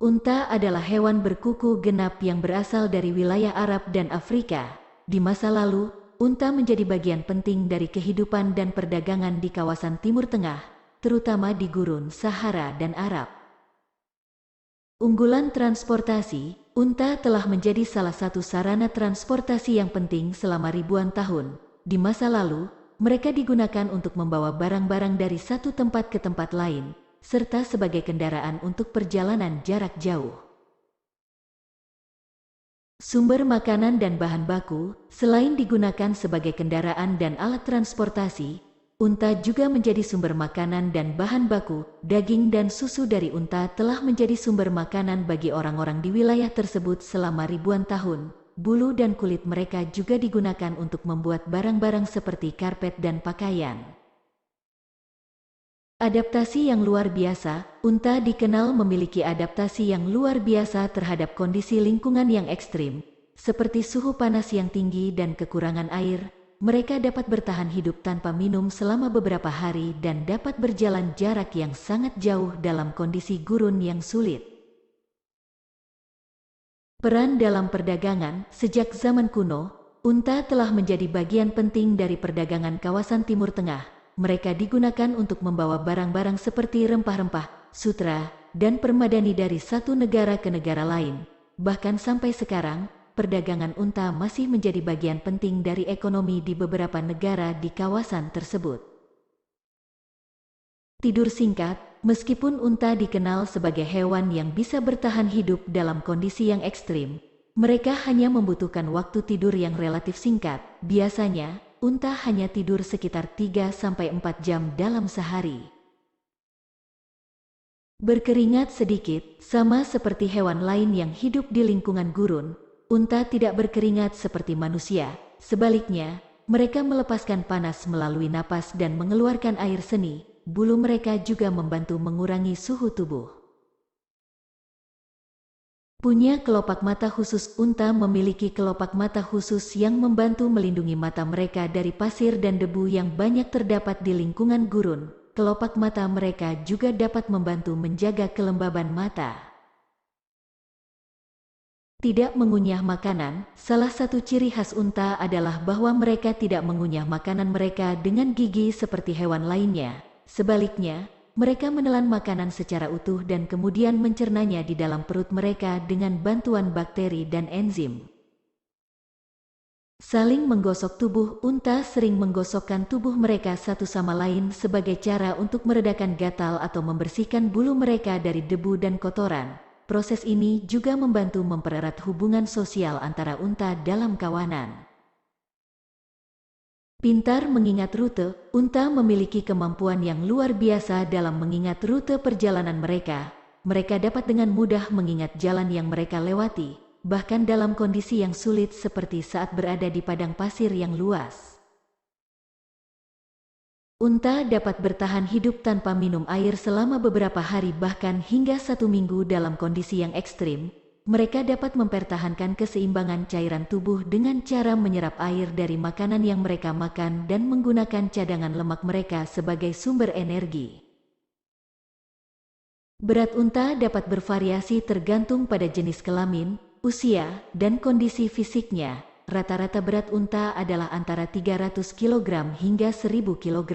Unta adalah hewan berkuku genap yang berasal dari wilayah Arab dan Afrika. Di masa lalu, unta menjadi bagian penting dari kehidupan dan perdagangan di kawasan Timur Tengah, terutama di Gurun Sahara dan Arab. Unggulan transportasi, unta telah menjadi salah satu sarana transportasi yang penting selama ribuan tahun. Di masa lalu, mereka digunakan untuk membawa barang-barang dari satu tempat ke tempat lain, serta sebagai kendaraan untuk perjalanan jarak jauh. Sumber makanan dan bahan baku, selain digunakan sebagai kendaraan dan alat transportasi, unta juga menjadi sumber makanan dan bahan baku. Daging dan susu dari unta telah menjadi sumber makanan bagi orang-orang di wilayah tersebut selama ribuan tahun. Bulu dan kulit mereka juga digunakan untuk membuat barang-barang seperti karpet dan pakaian. Adaptasi yang luar biasa, unta dikenal memiliki adaptasi yang luar biasa terhadap kondisi lingkungan yang ekstrim, seperti suhu panas yang tinggi dan kekurangan air. Mereka dapat bertahan hidup tanpa minum selama beberapa hari dan dapat berjalan jarak yang sangat jauh dalam kondisi gurun yang sulit. Peran dalam perdagangan, sejak zaman kuno, unta telah menjadi bagian penting dari perdagangan kawasan Timur Tengah. Mereka digunakan untuk membawa barang-barang seperti rempah-rempah, sutra, dan permadani dari satu negara ke negara lain. Bahkan sampai sekarang, perdagangan unta masih menjadi bagian penting dari ekonomi di beberapa negara di kawasan tersebut. Tidur singkat, meskipun unta dikenal sebagai hewan yang bisa bertahan hidup dalam kondisi yang ekstrim, mereka hanya membutuhkan waktu tidur yang relatif singkat. Biasanya, unta hanya tidur sekitar 3-4 jam dalam sehari. Berkeringat sedikit, sama seperti hewan lain yang hidup di lingkungan gurun, unta tidak berkeringat seperti manusia. Sebaliknya, mereka melepaskan panas melalui napas dan mengeluarkan air seni. Bulu mereka juga membantu mengurangi suhu tubuh. Punya kelopak mata khusus. Unta memiliki kelopak mata khusus yang membantu melindungi mata mereka dari pasir dan debu yang banyak terdapat di lingkungan gurun. Kelopak mata mereka juga dapat membantu menjaga kelembaban mata. Tidak mengunyah makanan. Salah satu ciri khas unta adalah bahwa mereka tidak mengunyah makanan mereka dengan gigi seperti hewan lainnya. Sebaliknya, mereka menelan makanan secara utuh dan kemudian mencernanya di dalam perut mereka dengan bantuan bakteri dan enzim. Saling menggosok tubuh. Unta sering menggosokkan tubuh mereka satu sama lain sebagai cara untuk meredakan gatal atau membersihkan bulu mereka dari debu dan kotoran. Proses ini juga membantu mempererat hubungan sosial antara unta dalam kawanan. Pintar mengingat rute. Unta memiliki kemampuan yang luar biasa dalam mengingat rute perjalanan mereka. Mereka dapat dengan mudah mengingat jalan yang mereka lewati, bahkan dalam kondisi yang sulit seperti saat berada di padang pasir yang luas. Unta dapat bertahan hidup tanpa minum air selama beberapa hari bahkan hingga 1 minggu dalam kondisi yang ekstrim. Mereka dapat mempertahankan keseimbangan cairan tubuh dengan cara menyerap air dari makanan yang mereka makan dan menggunakan cadangan lemak mereka sebagai sumber energi. Berat unta dapat bervariasi tergantung pada jenis kelamin, usia, dan kondisi fisiknya. Rata-rata berat unta adalah antara 300 kg hingga 1000 kg.